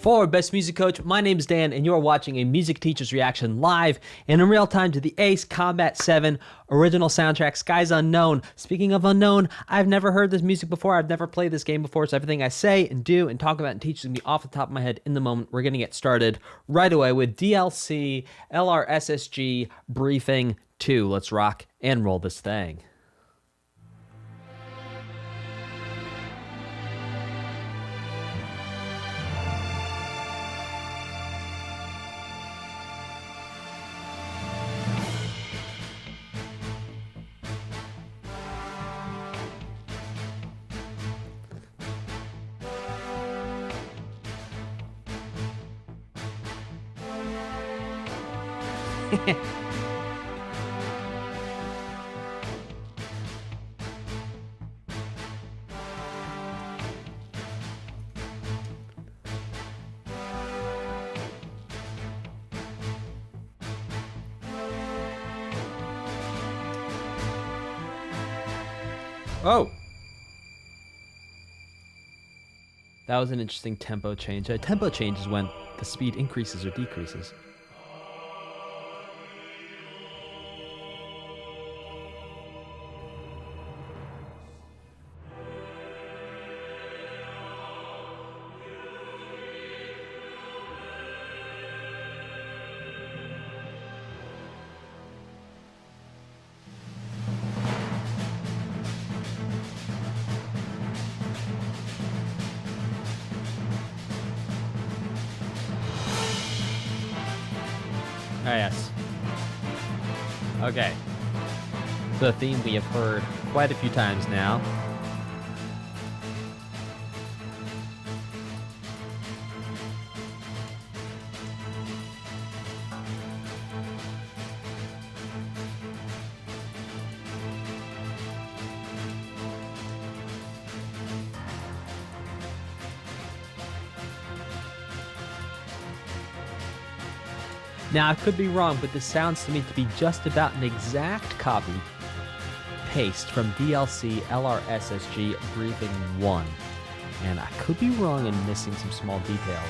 For Best Music Coach, my name is Dan, and you're watching a music teacher's reaction live and in real time to the Ace Combat 7 original soundtrack, Skies Unknown. Speaking of unknown, I've never heard this music before. I've never played this game before, so everything I say and do and talk about and teach is going to be off the top of my head in the moment. We're going to get started right away with DLC LRSSG Briefing 2. Let's rock and roll this thing. Oh! That was an interesting tempo change. A tempo change is when the speed increases or decreases. Ah, yes. Okay. The theme we have heard quite a few times now. Now, I could be wrong, but this sounds to me to be just about an exact copy paste from DLC LRSSG Briefing 1. And I could be wrong and missing some small details.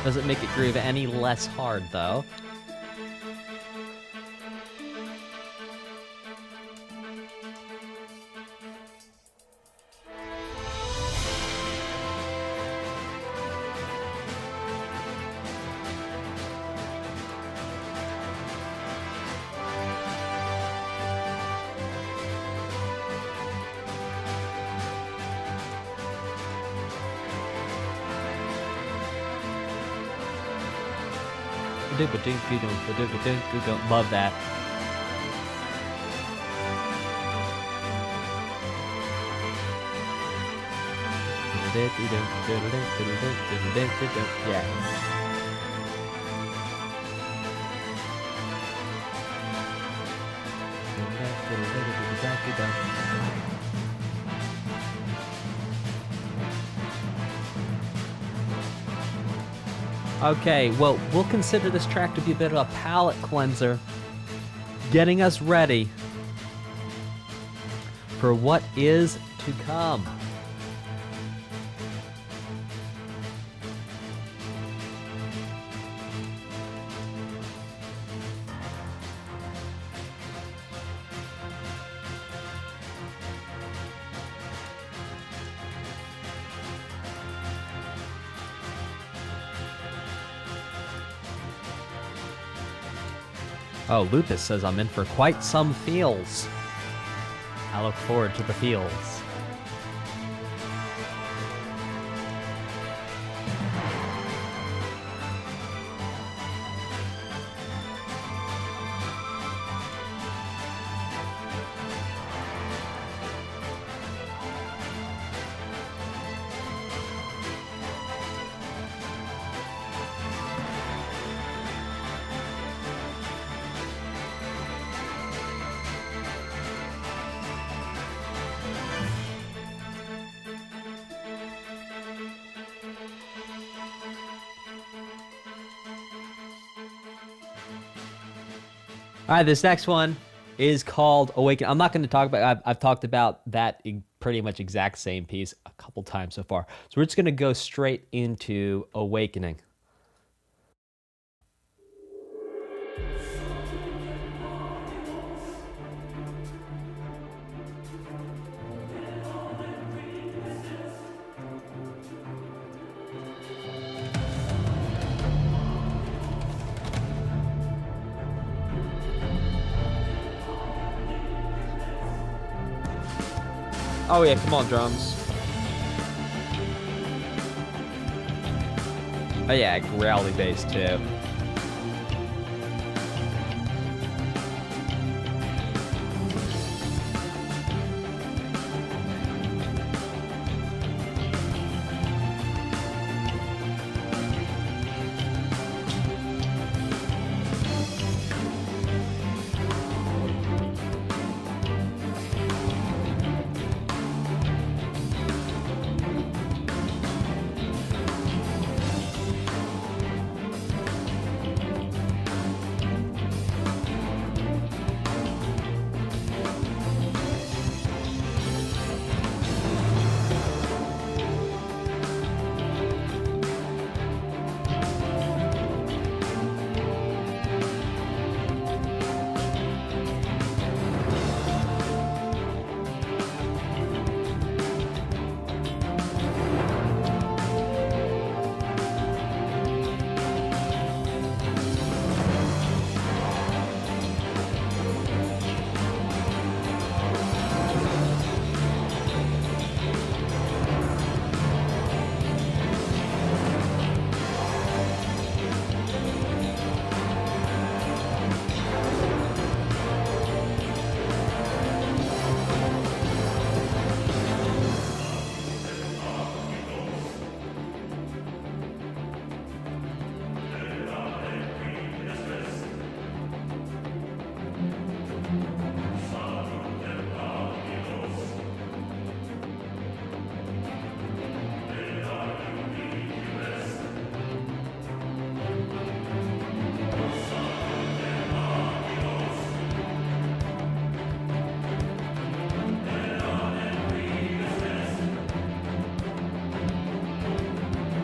Doesn't make it groove any less hard, though. Love that. Yeah. Okay, well, we'll consider this track to be a bit of a palate cleanser, getting us ready for what is to come. Oh, Lupus says I'm in for quite some feels. I look forward to the feels. All right, this next one is called Awaken. I'm not going to talk about. I've talked about that pretty much exact same piece a couple times so far. So we're just going to go straight into Awakening. Oh yeah, come on, drums. Oh yeah, growly bass too.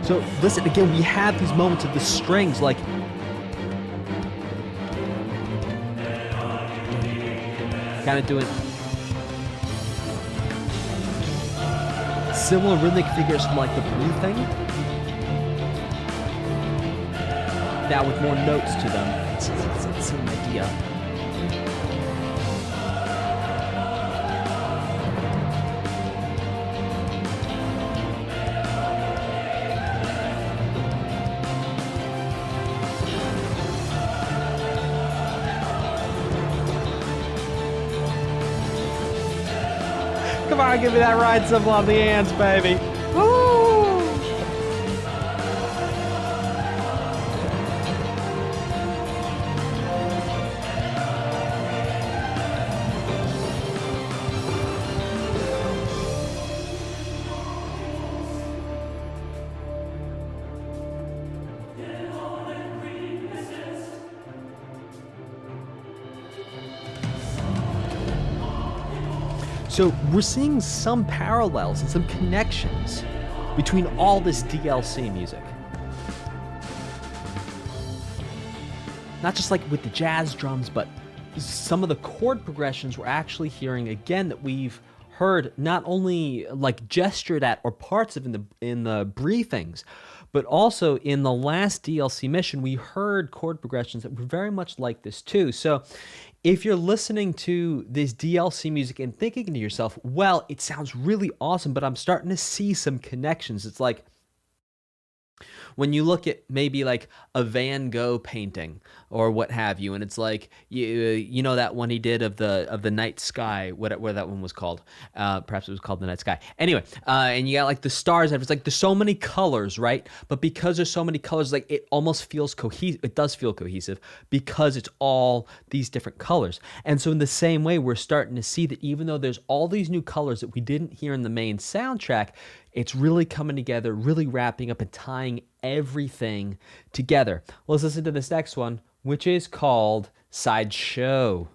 So listen again, we have these moments of the strings like kind of doing similar rhythmic figures from like the breathing. Now with more notes to them. It's the same idea. Come on, give me that ride symbol on the ants, baby. Woo! So we're seeing some parallels and some connections between all this DLC music. Not just like with the jazz drums, but some of the chord progressions we're actually hearing again that we've heard not only like gestured at or parts of in the briefings, but also in the last DLC mission we heard chord progressions that were very much like this too. So if you're listening to this DLC music and thinking to yourself, well, it sounds really awesome, but I'm starting to see some connections. It's like when you look at maybe like a Van Gogh painting or what have you, and it's like you know that one he did of the night sky, whatever that one was called. Perhaps it was called the night sky. Anyway, and you got like the stars, and it's like there's so many colors, right? But because there's so many colors, like it almost feels cohesive. It does feel cohesive because it's all these different colors. And so in the same way, we're starting to see that even though there's all these new colors that we didn't hear in the main soundtrack, it's really coming together, really wrapping up and tying everything together. Let's listen to this next one, which is called Sideshow.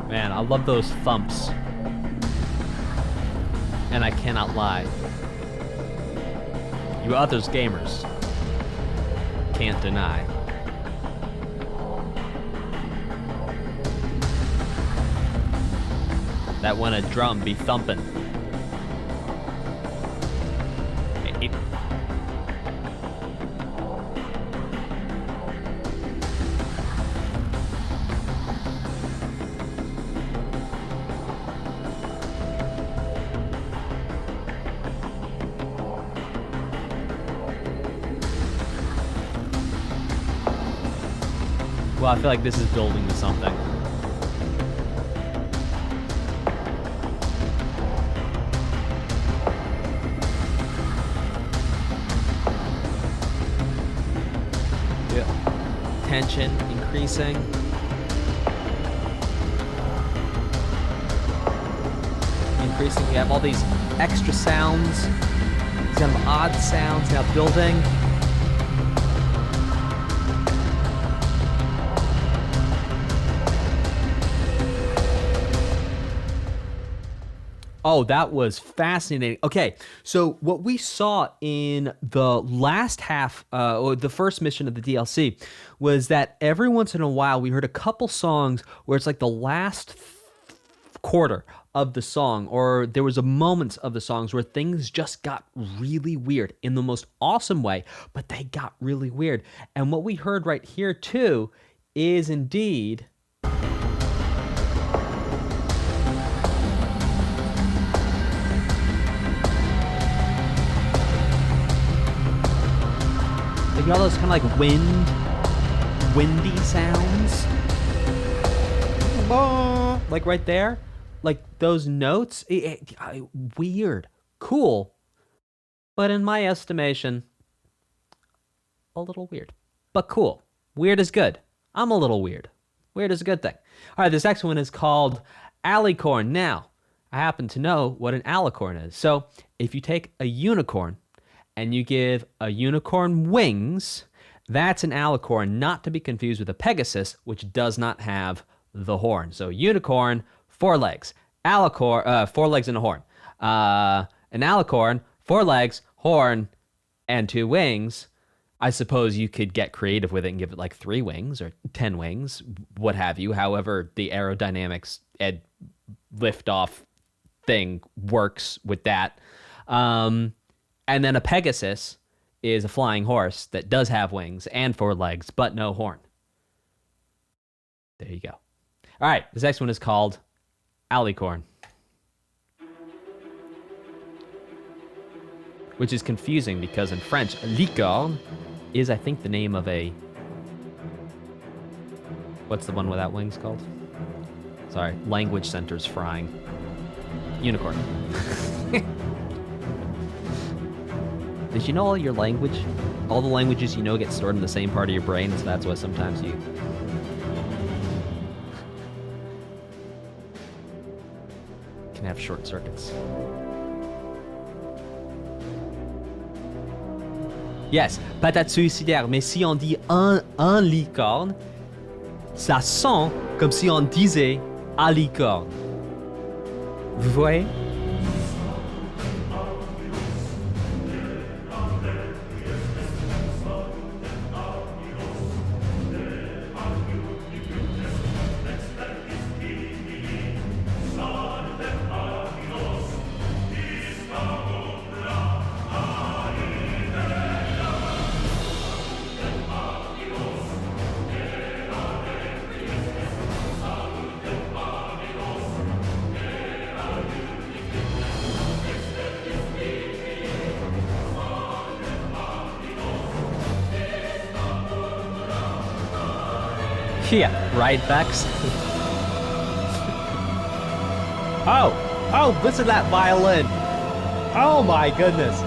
Man, I love those thumps. And I cannot lie. You others gamers can't deny. That when a drum be thumping. Well, I feel like this is building to something. Yeah. Tension increasing. Increasing. We have all these extra sounds, these kind of odd sounds now building. Oh, that was fascinating. Okay, so what we saw in the last half, or the first mission of the DLC, was that every once in a while we heard a couple songs where it's like the last quarter of the song, or there was a moments of the songs where things just got really weird in the most awesome way, but they got really weird. And what we heard right here too is indeed... like all those kind of like windy sounds, like right there, like those notes. Weird, cool, but in my estimation, a little weird, but cool. Weird is good. I'm a little weird. Weird is a good thing. All right, this next one is called alicorn. Now, I happen to know what an alicorn is. So if you take a unicorn and you give a unicorn wings, that's an alicorn, not to be confused with a pegasus, which does not have the horn. So unicorn, 4 legs. Alicorn, 4 legs and a horn. An alicorn, 4 legs, horn, and 2 wings. I suppose you could get creative with it and give it like 3 wings or 10 wings, what have you. However, the aerodynamics and liftoff thing works with that. And then a pegasus is a flying horse that does have wings and 4 legs, but no horn. There you go. All right, this next one is called alicorn, which is confusing because in French, licorne is, I think, the name of a... What's the one without wings called? Sorry, language center's frying. Unicorn. Did you know all your language, all the languages you know get stored in the same part of your brain, so that's why sometimes you can have short circuits. Yes, patate suicidaire, mais si on dit un licorne, ça sent comme si on disait à licorne. Vous voyez? Yeah, right, Bex? Oh, listen to that violin. Oh my goodness.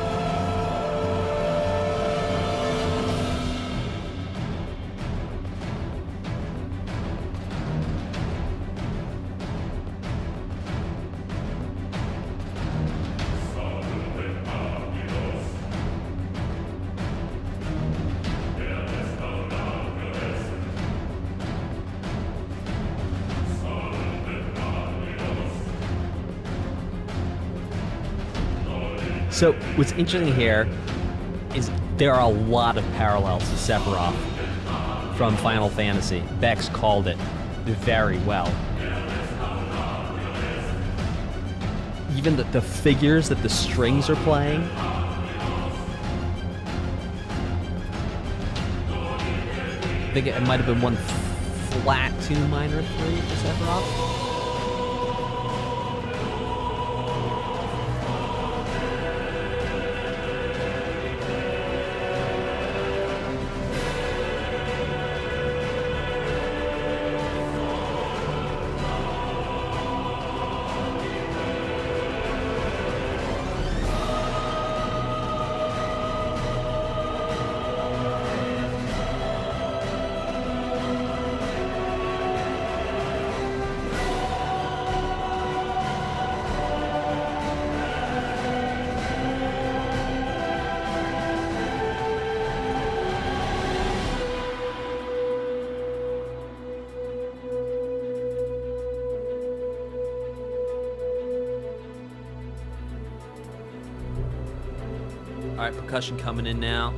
So what's interesting here is there are a lot of parallels to Sephiroth from Final Fantasy. Bex called it very well. Even the figures that the strings are playing. I think it might have been one flat 2 minor 3 for Sephiroth. All right, percussion coming in now.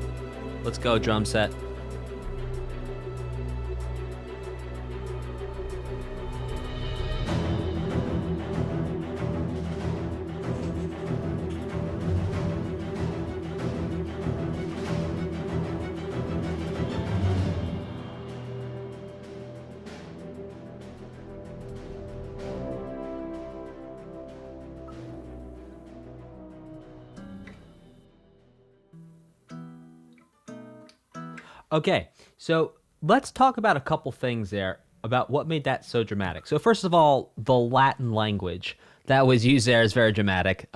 Let's go, drum set. Okay, so let's talk about a couple things there about what made that so dramatic. So first of all, the Latin language that was used there is very dramatic.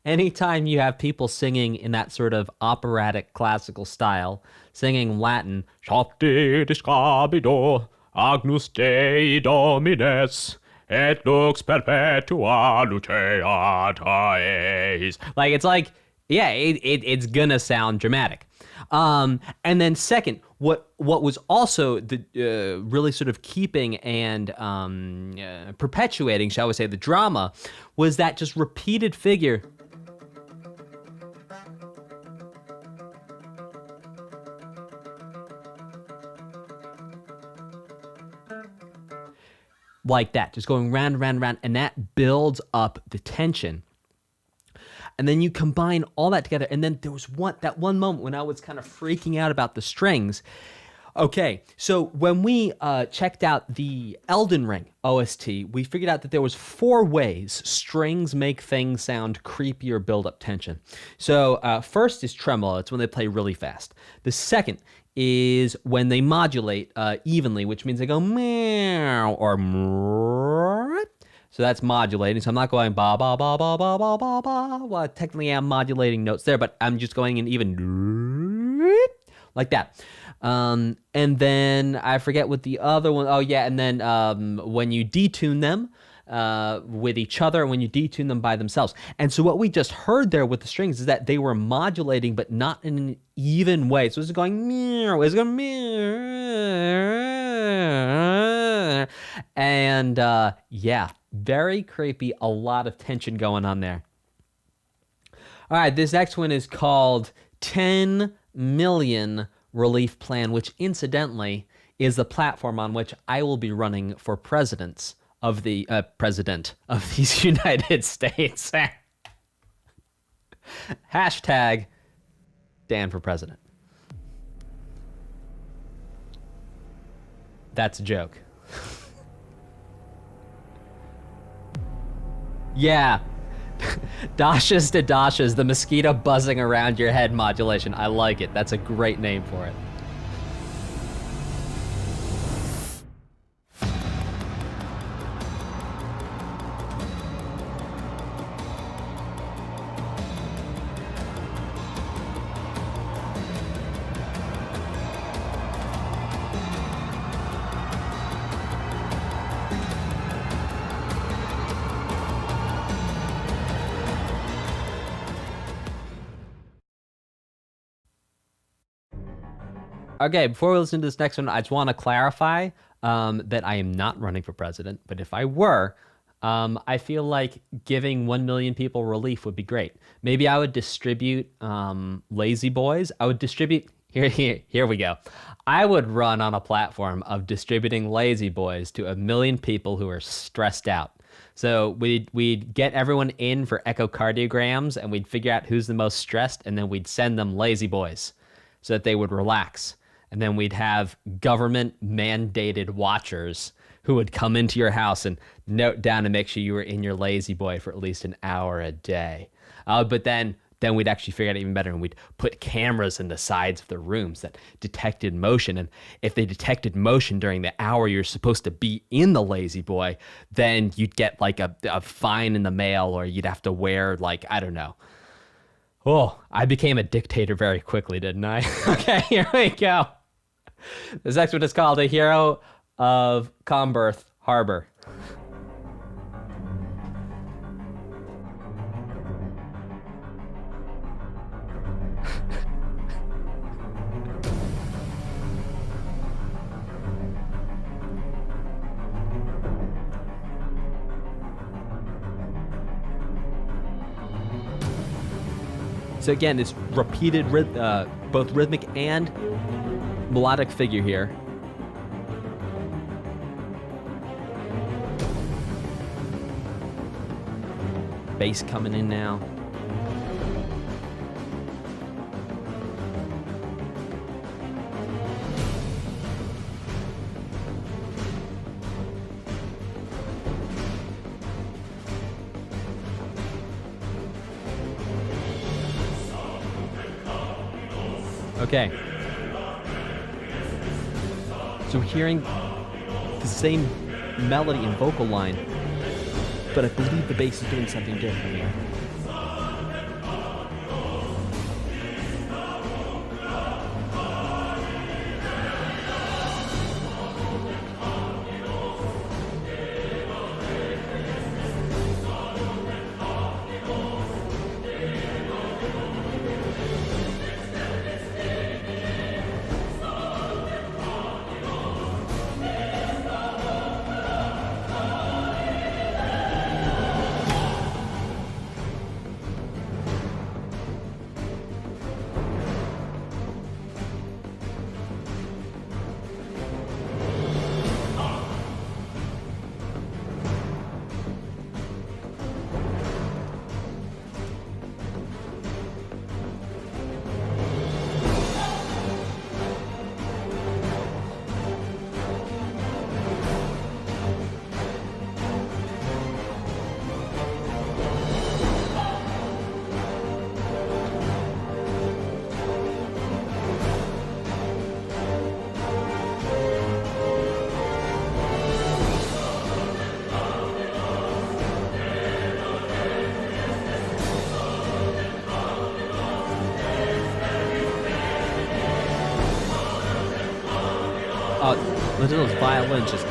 Anytime you have people singing in that sort of operatic classical style, singing Latin, Shopti discabido, Agnus Dei Domines, et lux perpetua luceat eis. Yeah, it's gonna sound dramatic. And then second, what was also the really sort of keeping and perpetuating, shall we say, the drama, was that just repeated figure. Like that, just going round and round and round, and that builds up the tension. And then you combine all that together, and then there was that one moment when I was kind of freaking out about the strings. Okay, so when we checked out the Elden Ring OST, we figured out that there was 4 ways strings make things sound creepy or build up tension. So first is tremolo. It's when they play really fast. The second is when they modulate evenly, which means they go meow or mrrr. So that's modulating. So I'm not going ba ba ba ba ba ba ba ba. Well, technically I'm modulating notes there, but I'm just going in even like that. And then I forget what the other one. Oh yeah, and then when you detune them with each other, and when you detune them by themselves. And so what we just heard there with the strings is that they were modulating, but not in an even way. So it's going meow. It's going meow. And yeah. Very creepy, a lot of tension going on there. All right, this next one is called 10 Million Relief Plan, which incidentally is the platform on which I will be running for president of these United States. Hashtag Dan for president. That's a joke. Yeah. Dashes to dashes, the mosquito buzzing around your head modulation. I like it. That's a great name for it. Okay, before we listen to this next one, I just want to clarify that I am not running for president. But if I were, I feel like giving 1 million people relief would be great. Maybe I would distribute Lazy Boys. I would distribute. Here we go. I would run on a platform of distributing Lazy Boys to 1 million people who are stressed out. So we'd get everyone in for echocardiograms, and we'd figure out who's the most stressed, and then we'd send them Lazy Boys so that they would relax. And then we'd have government mandated watchers who would come into your house and note down and make sure you were in your Lazy Boy for at least an hour a day. But then we'd actually figure it out even better, and we'd put cameras in the sides of the rooms that detected motion. And if they detected motion during the hour you're supposed to be in the Lazy Boy, then you'd get like a fine in the mail, or you'd have to wear, like, I don't know. Oh, I became a dictator very quickly, didn't I? Okay, here we go. This next one is called A Hero of Comberth Harbor. So again, this repeated, both rhythmic and melodic figure here. Bass coming in now. Okay. So we're hearing the same melody and vocal line, but I believe the bass is doing something different here. Listen to those violins just.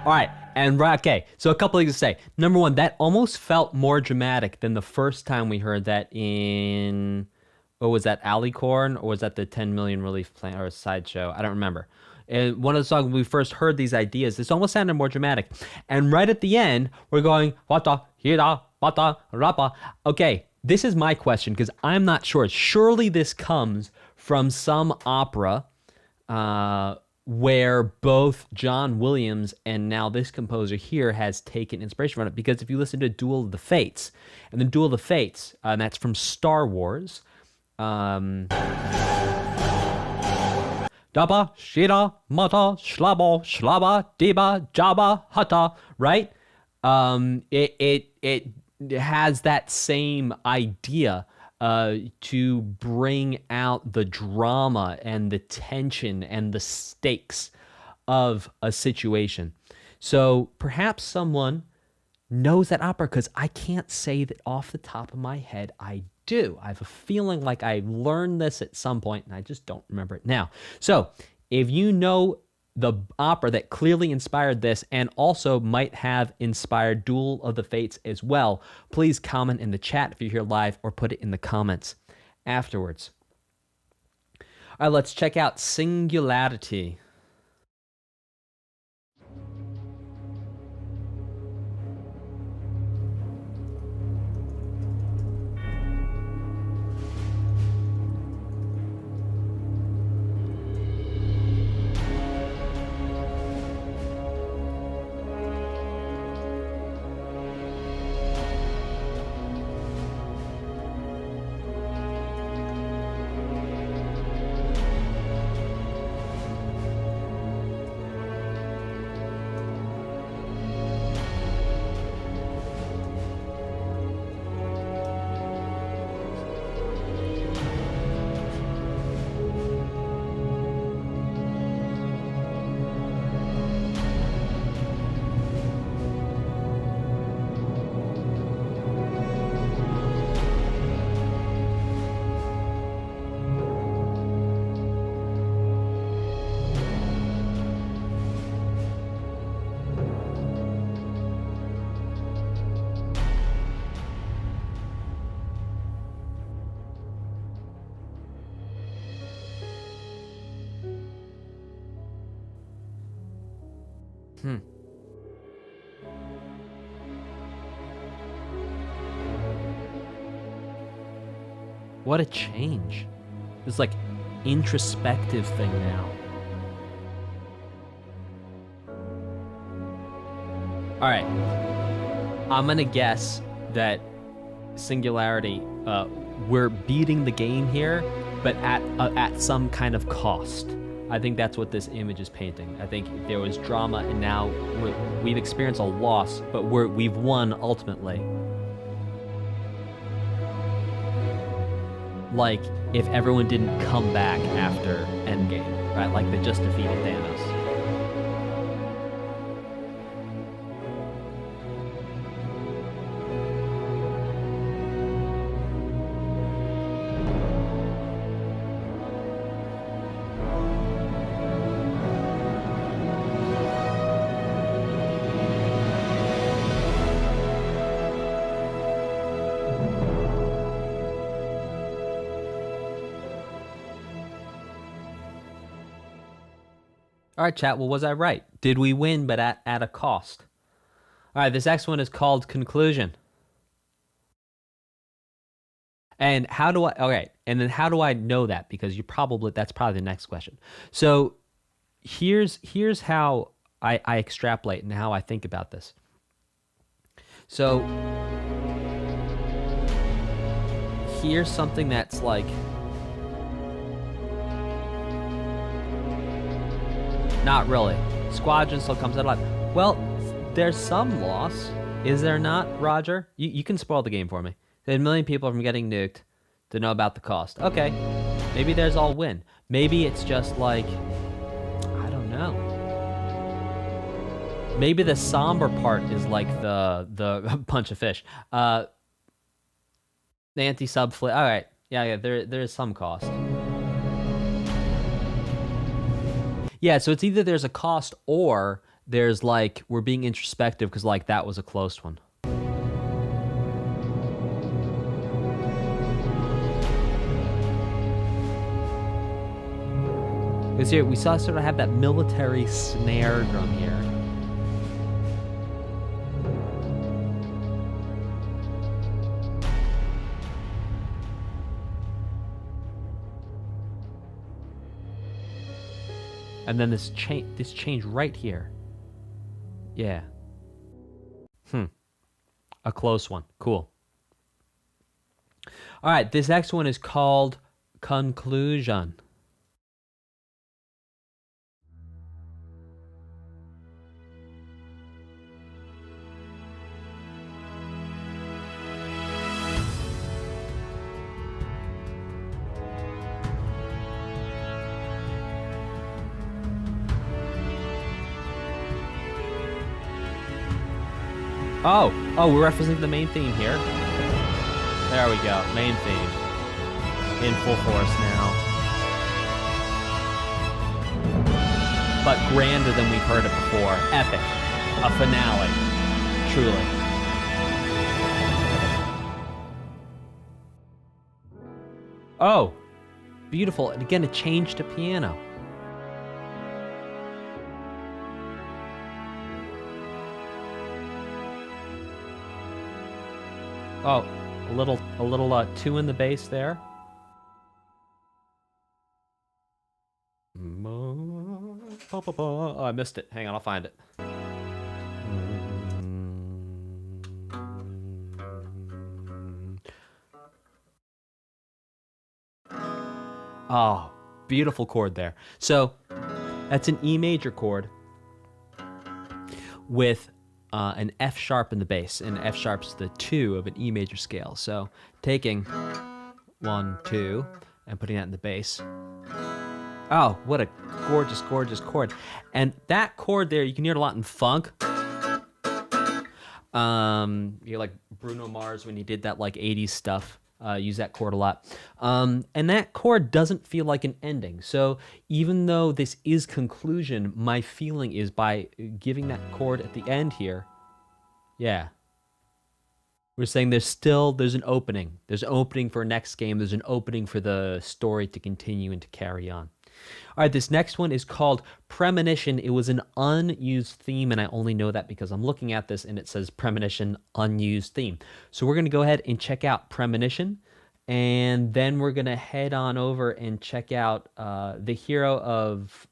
All right. And okay, so a couple things to say. Number one, that almost felt more dramatic than the first time we heard that in, was that Alicorn, or was that the 10 Million Relief Plan or a sideshow? I don't remember. And one of the songs when we first heard these ideas, this almost sounded more dramatic. And right at the end, we're going, wata, hira, wata, rapa. Okay, this is my question, because I'm not sure. Surely this comes from some opera, where both John Williams and now this composer here has taken inspiration from it. Because if you listen to Duel of the Fates, and the Duel of the Fates, and that's from Star Wars, Daba, Shira, Mata, Shlaba, Shlaba, Diba, Jaba, Hata, right? It has that same idea to bring out the drama and the tension and the stakes of a situation. So perhaps someone knows that opera? Because I can't say that off the top of my head I do. I have a feeling like I learned this at some point, and I just don't remember it now. So if you know the opera that clearly inspired this and also might have inspired Duel of the Fates as well, please comment in the chat if you're here live or put it in the comments afterwards. All right, let's check out Singularity. What a change. This like introspective thing now. All right. I'm going to guess that Singularity, we're beating the game here, but at some kind of cost. I think that's what this image is painting. I think there was drama, and now we've experienced a loss, but we've won ultimately. Like if everyone didn't come back after Endgame, right? Like they just defeated Thanos. All right, chat. Well, was I right? Did we win, but at a cost? All right, this next one is called Conclusion. And how do I, okay, and then how do I know that? Because that's probably the next question. So here's how I extrapolate and how I think about this. So here's something that's like, not really. Squadron still comes out alive. Well, there's some loss. Is there not, Roger? You can spoil the game for me. There's a million people from getting nuked to know about the cost. Okay. Maybe there's all win. Maybe it's just like, I don't know. Maybe the somber part is like the punch of fish. The anti-sub flip. All right. Yeah, there is some cost. Yeah, so it's either there's a cost or there's like, we're being introspective because like that was a close one. Because here, we sort of have that military snare drum here. And then this change right here. Yeah. A close one. Cool. All right, this next one is called Conclusion. Oh, we're referencing the main theme here. There we go, main theme. In full force now. But grander than we've heard it before. Epic. A finale. Truly. Oh, beautiful. And again, a change to piano. Oh, a little two in the bass there. Oh, I missed it. Hang on, I'll find it. Oh, beautiful chord there. So that's an E major chord with an F sharp in the bass, and F sharp's the 2 of an E major scale. So taking 1, 2, and putting that in the bass. Oh, what a gorgeous, gorgeous chord. And that chord there, you can hear it a lot in funk. You like Bruno Mars when he did that like 80s stuff. Use that chord a lot. And that chord doesn't feel like an ending. So even though this is conclusion, my feeling is by giving that chord at the end here, yeah, we're saying there's an opening. There's an opening for next game. There's an opening for the story to continue and to carry on. All right, this next one is called Premonition. It was an unused theme, and I only know that because I'm looking at this and it says Premonition unused theme. So we're going to go ahead and check out Premonition, and then we're going to head on over and check out the hero of,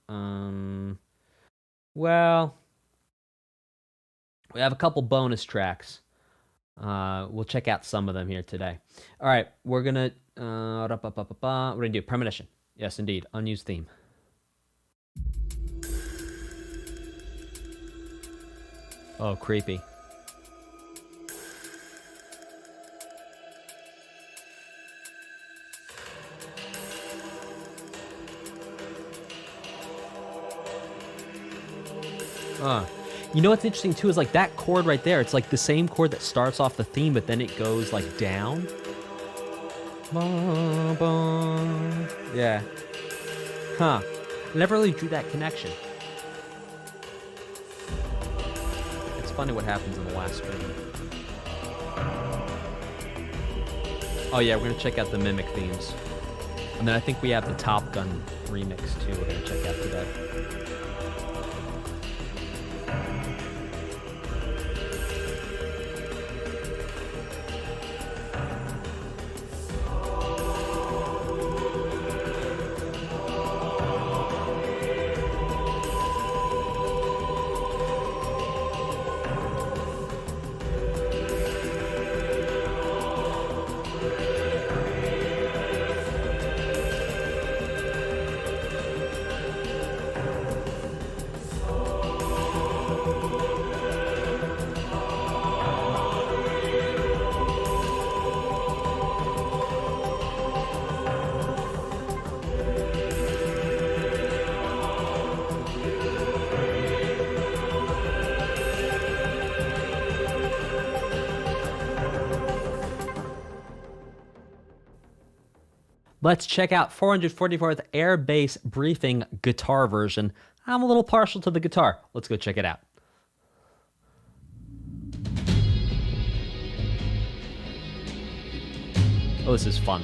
well, we have a couple bonus tracks. We'll check out some of them here today. All right, we're going to do Premonition. Yes, indeed. Unused theme. Oh, creepy. You know what's interesting too is like that chord right there. It's like the same chord that starts off the theme, but then it goes like down. Yeah. Huh. I never really drew that connection. It's funny what happens in the last string. Oh yeah, we're gonna check out the Mimic themes. And then I think we have the Top Gun remix too we're gonna check out today. Let's check out 444th Air Bass Briefing guitar version. I'm a little partial to the guitar. Let's go check it out. Oh, this is fun.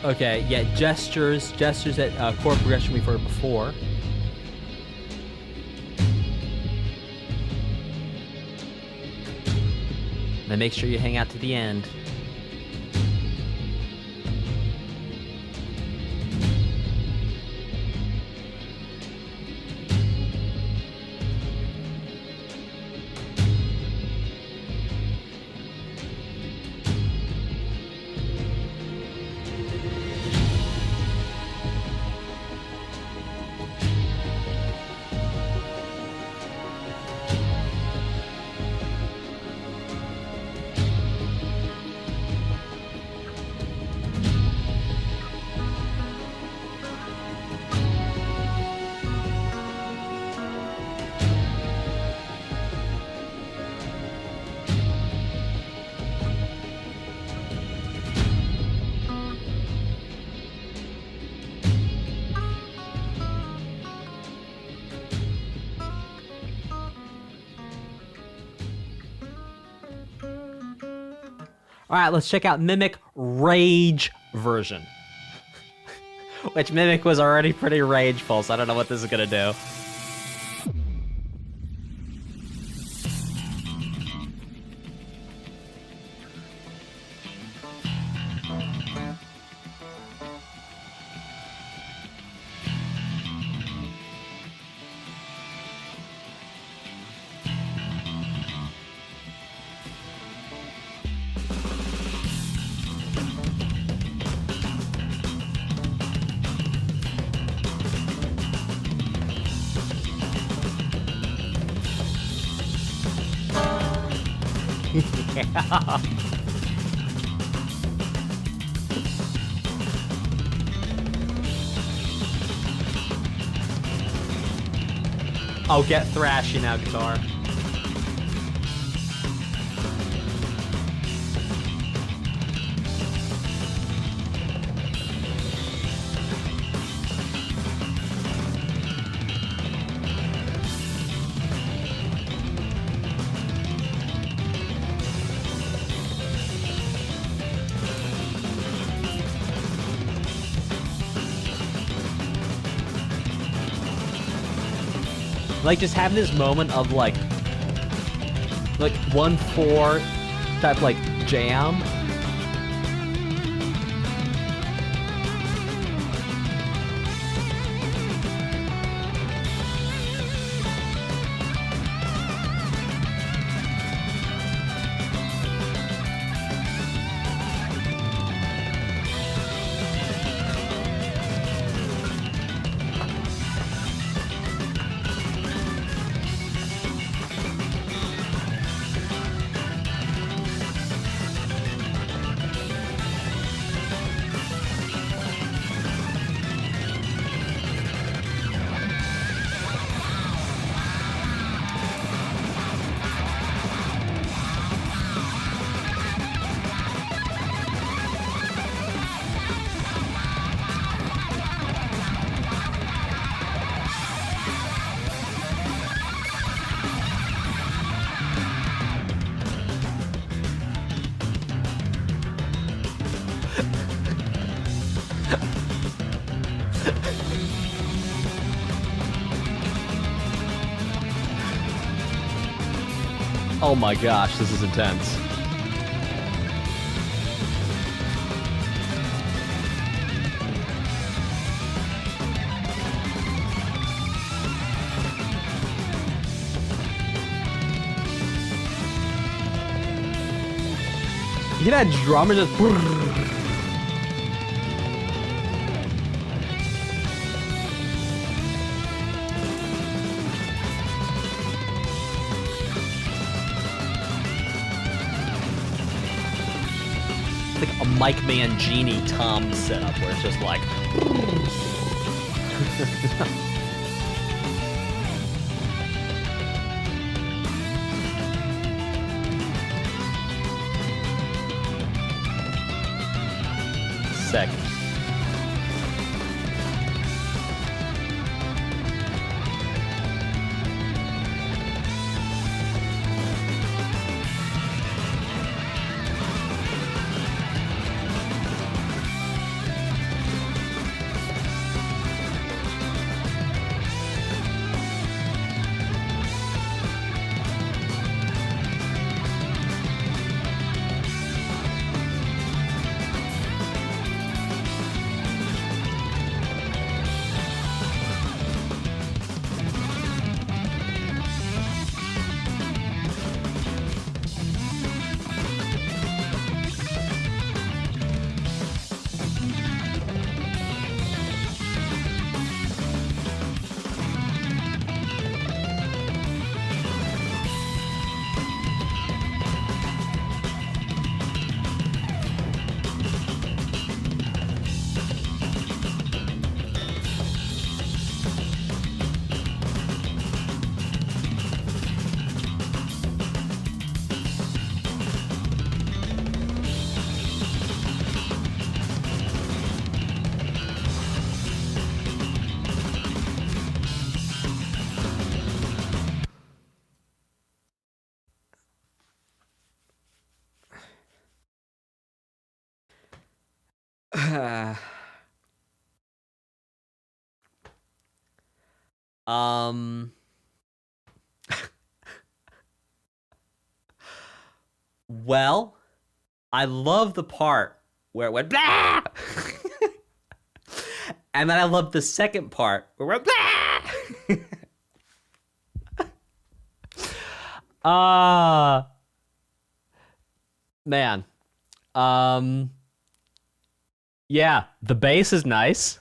Okay, yeah, gestures that chord progression we've heard before. Then make sure you hang out to the end. All right, let's check out Mimic Rage version. Which Mimic was already pretty rageful, so I don't know what this is gonna do. Yeah. Oh, get thrashy now, guitar. Like, just having this moment of, like 1/4 type, like, jam. Oh my gosh, this is intense. You hear that drummer just... like a Mike Mangini tom setup where it's just like... Sick. um. Well, I love the part where it went blah, and then I love the second part where it went blah. Man. Um. Yeah, the bass is nice.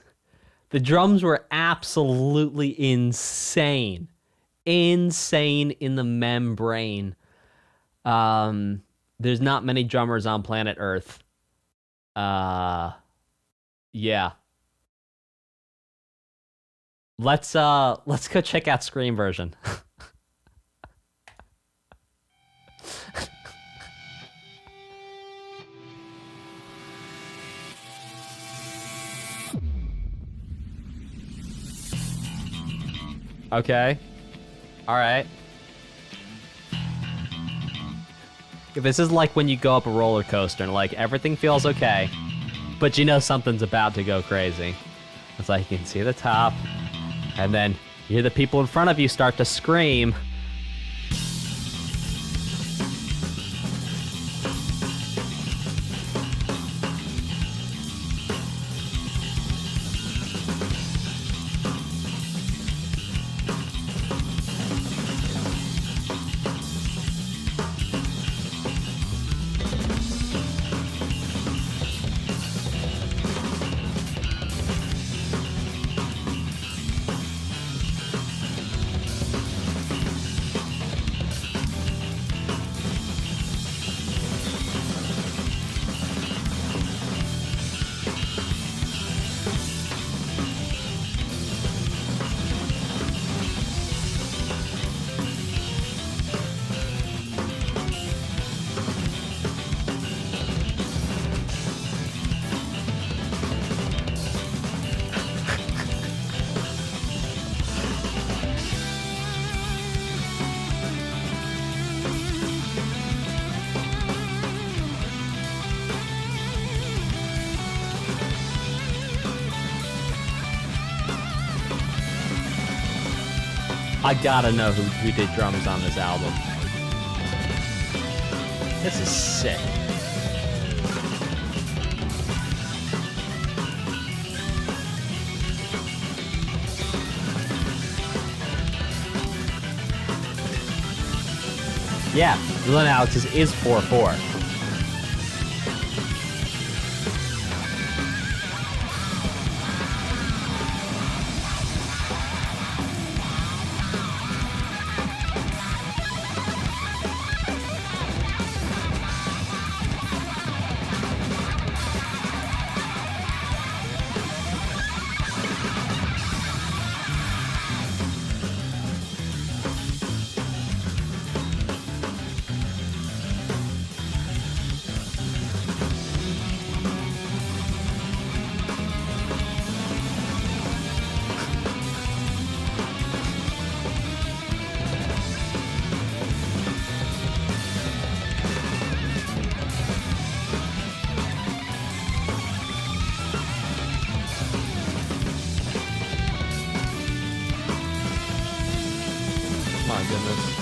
The drums were absolutely insane. Insane in the membrane. There's not many drummers on planet Earth. Uh yeah. Let's go check out Scream version. Okay. All right. This is like when you go up a roller coaster and like everything feels okay, but you know something's about to go crazy. It's like you can see the top, and then you hear the people in front of you start to scream. I gotta know who did drums on this album. This is sick. Yeah, Glenn Alex's is 4/4. My goodness.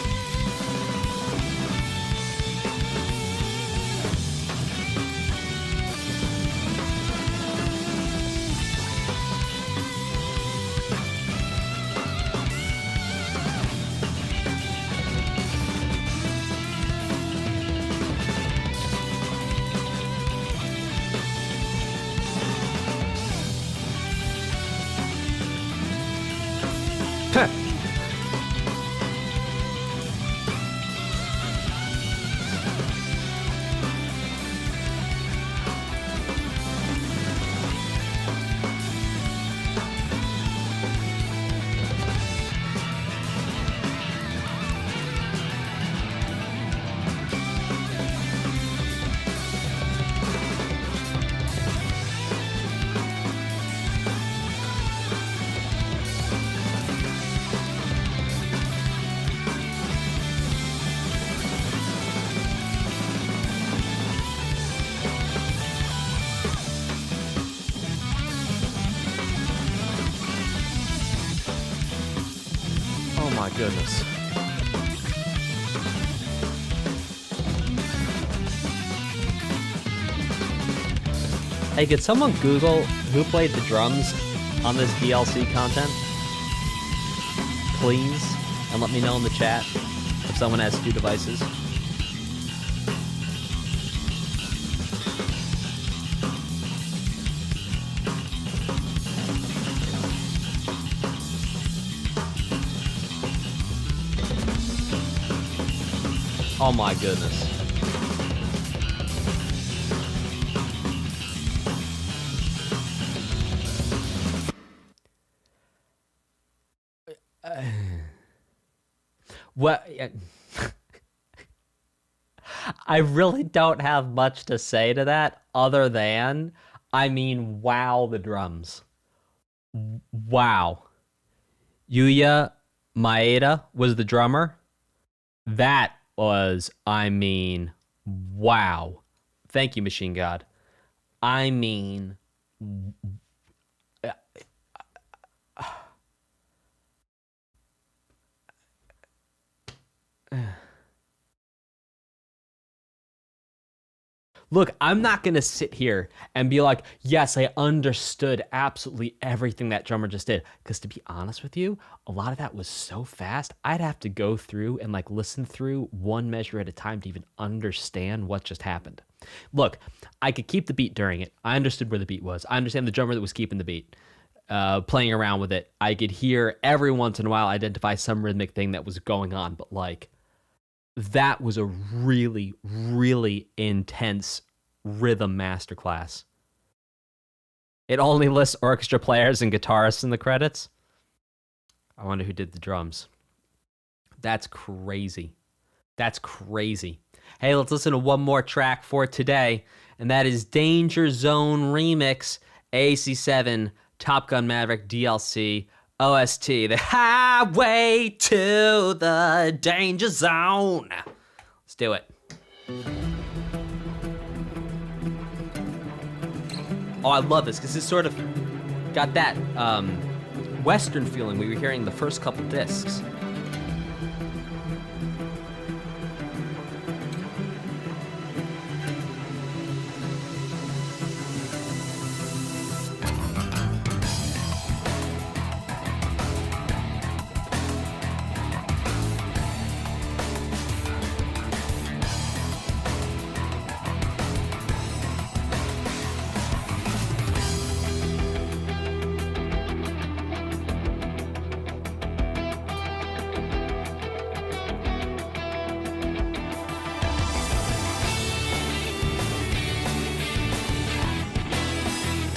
goodness. Hey, could someone Google who played the drums on this DLC content? Please? And let me know in the chat if someone has 2 devices. Oh my goodness. What? I really don't have much to say to that other than, I mean, wow, the drums. Wow. Yuya Maeda was the drummer. That was, I mean, wow. Thank you, Machine God. I mean, look, I'm not going to sit here and be like, yes, I understood absolutely everything that drummer just did. Because to be honest with you, a lot of that was so fast, I'd have to go through and like listen through one measure at a time to even understand what just happened. Look, I could keep the beat during it. I understood where the beat was. I understand the drummer that was keeping the beat, playing around with it. I could hear every once in a while identify some rhythmic thing that was going on. But like, that was a really, really intense rhythm masterclass. It only lists orchestra players and guitarists in the credits. I wonder who did the drums. That's crazy. That's crazy. Hey, let's listen to one more track for today, and that is Danger Zone Remix, AC7, Top Gun Maverick DLC, OST, The Highway to the Danger Zone. Let's do it. Oh, I love this, because it's sort of got that Western feeling we were hearing the first couple discs.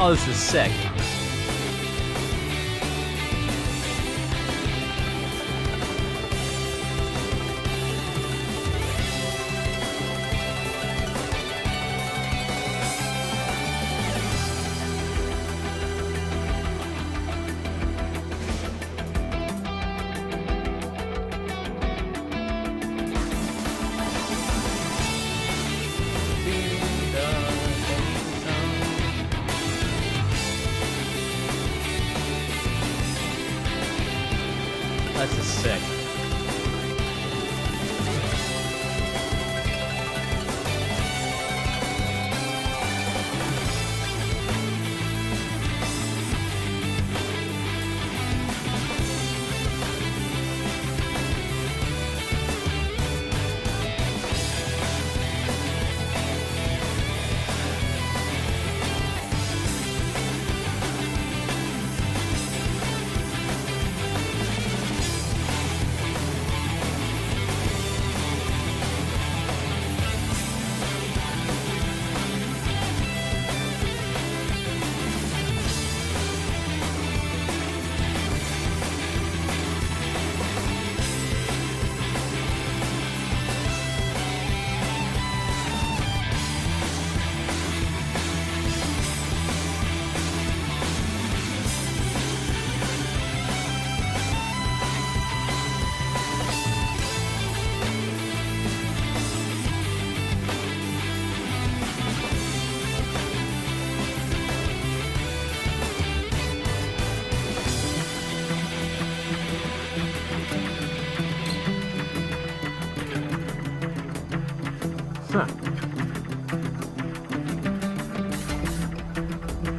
Oh, this is sick. That's just sick.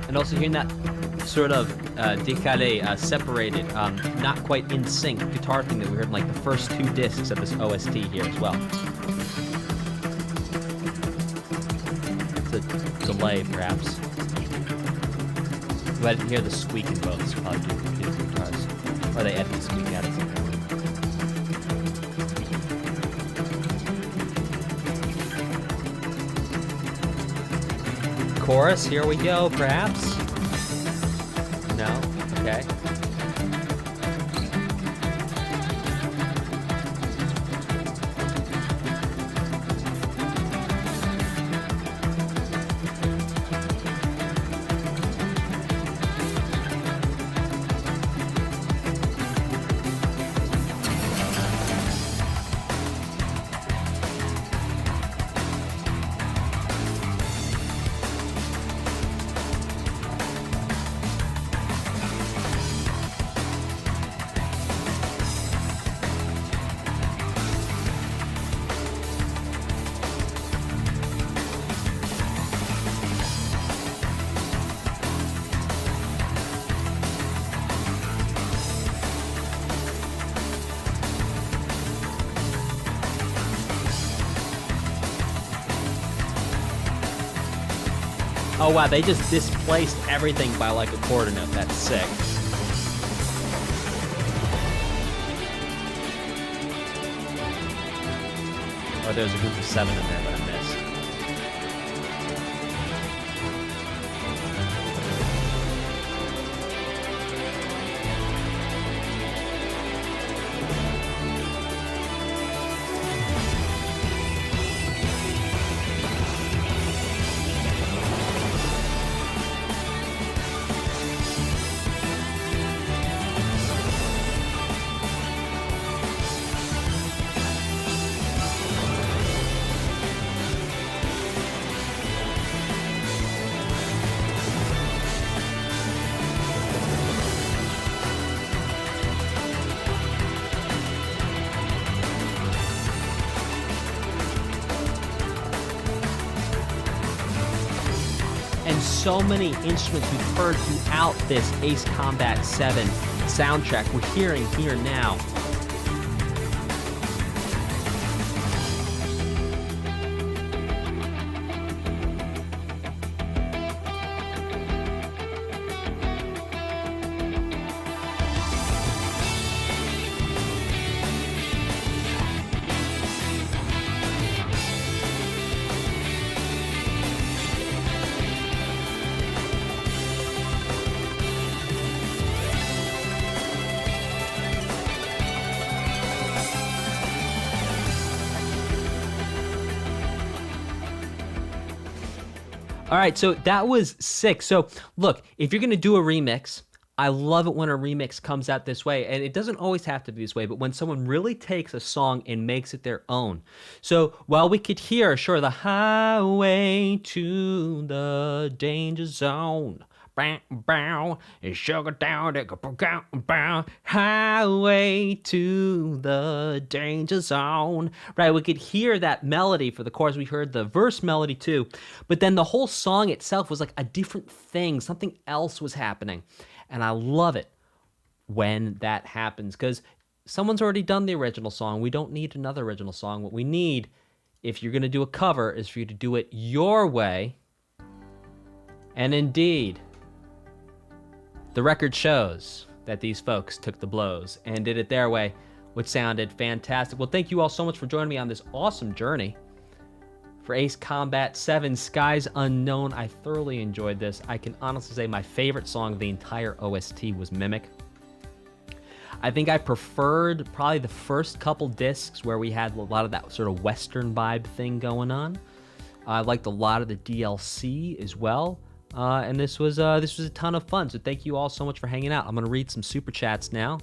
And also hearing that sort of décalé, separated, not quite in sync guitar thing that we heard in like the first 2 discs of this OST here as well. It's a delay, perhaps. But I didn't hear the squeak in both. It's probably due to the guitars. Or they edited the squeak out of somehow. Chorus, here we go, perhaps? No? Okay. Oh wow, they just displaced everything by like a quarter note. That's sick. Or there's a group of 7 in there that I missed. And so many instruments we've heard throughout this Ace Combat 7 soundtrack we're hearing here now. All right, so that was sick. So look, if you're going to do a remix, I love it when a remix comes out this way. And it doesn't always have to be this way, but when someone really takes a song and makes it their own. So while we could hear, sure, the highway to the danger zone, and sugar down, highway to the danger zone, right? We could hear that melody for the chorus. We heard the verse melody too, but then the whole song itself was like a different thing. Something else was happening, and I love it when that happens because someone's already done the original song. We don't need another original song. What we need, if you're going to do a cover, is for you to do it your way. And indeed, the record shows that these folks took the blows and did it their way, which sounded fantastic. Well, thank you all so much for joining me on this awesome journey for Ace Combat 7 Skies Unknown. I thoroughly enjoyed this. I can honestly say my favorite song of the entire OST was Mimic. I think I preferred probably the first couple discs where we had a lot of that sort of Western vibe thing going on. I liked a lot of the DLC as well. And this was a ton of fun. So thank you all so much for hanging out. I'm going to read some super chats now.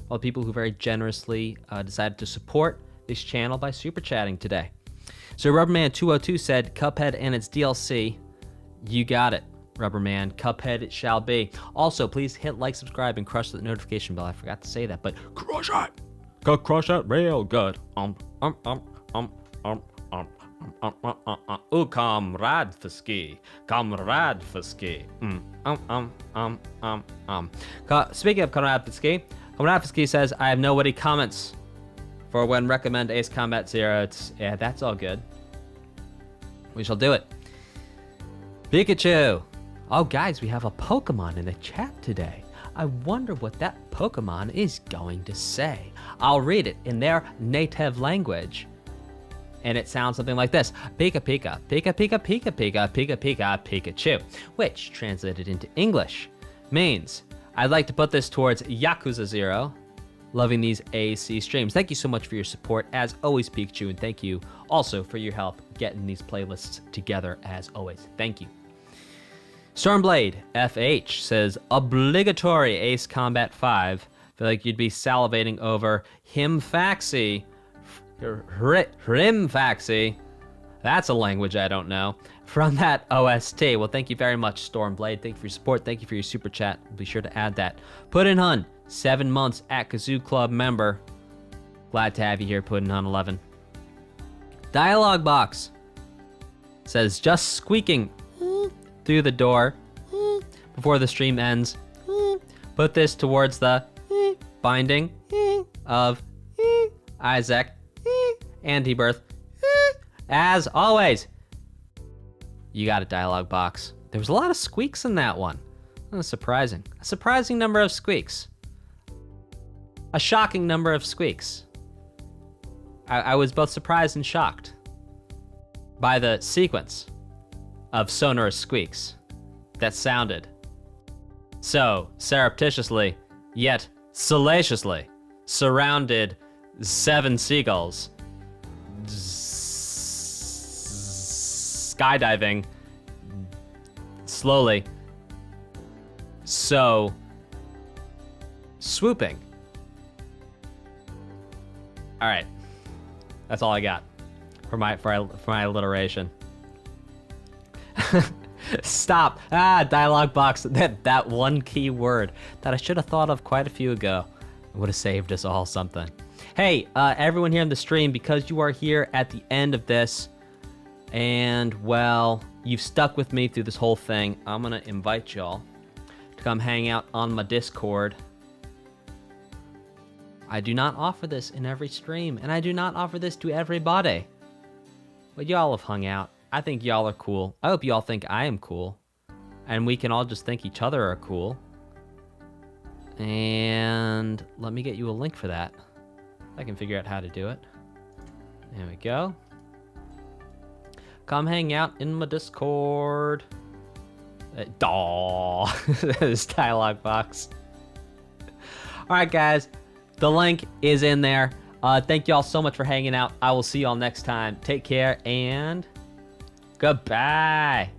All the people who very generously decided to support this channel by super chatting today. So Rubberman202 said, Cuphead and its DLC. You got it, Rubberman. Cuphead it shall be. Also, please hit like, subscribe, and crush the notification bell. I forgot to say that, but crush it. Go crush it real good. Ooh, comrade for ski. Comrade for ski. Speaking of comrade for ski, comrade for ski says, I have no witty comments for when recommend Ace Combat Zero. Yeah, that's all good. We shall do it. Pikachu. Oh, guys, we have a Pokemon in the chat today. I wonder what that Pokemon is going to say. I'll read it in their native language. And it sounds something like this. Pika Pika, Pika Pika Pika Pika, Pika Pika, Pikachu. Which, translated into English, means, I'd like to put this towards Yakuza 0. Loving these AC streams. Thank you so much for your support, as always, Pikachu. And thank you also for your help getting these playlists together, as always. Thank you. Stormblade FH says, obligatory Ace Combat 5. Feel like you'd be salivating over Himfaxi. Hrimfaxi. That's a language I don't know. From that OST. Well, thank you very much, Stormblade. Thank you for your support. Thank you for your super chat. Be sure to add that. Puddin' Hun, 7 months at Kazoo Club member. Glad to have you here, Puddin' Hun 11. Dialogue Box says, just squeaking through the door before the stream ends. Put this towards the binding of Isaac Antibirth. As always, you got a dialogue box. There was a lot of squeaks in that one. That was surprising. A surprising number of squeaks. A shocking number of squeaks. I was both surprised and shocked by the sequence of sonorous squeaks that sounded so surreptitiously, yet salaciously, surrounded 7 seagulls skydiving slowly, so swooping. All right, that's all I got for my alliteration. Stop. Dialogue box. That one key word that I should have thought of quite a few ago. It would have saved us all something. Hey, everyone here in the stream, because you are here at the end of this, and, well, you've stuck with me through this whole thing, I'm going to invite y'all to come hang out on my Discord. I do not offer this in every stream, and I do not offer this to everybody. But y'all have hung out. I think y'all are cool. I hope y'all think I am cool. And we can all just think each other are cool. And let me get you a link for that. I can figure out how to do it. There we go. Come hang out in my Discord. This dialogue box. Alright guys, the link is in there. Thank y'all so much for hanging out. I will see y'all next time. Take care and goodbye.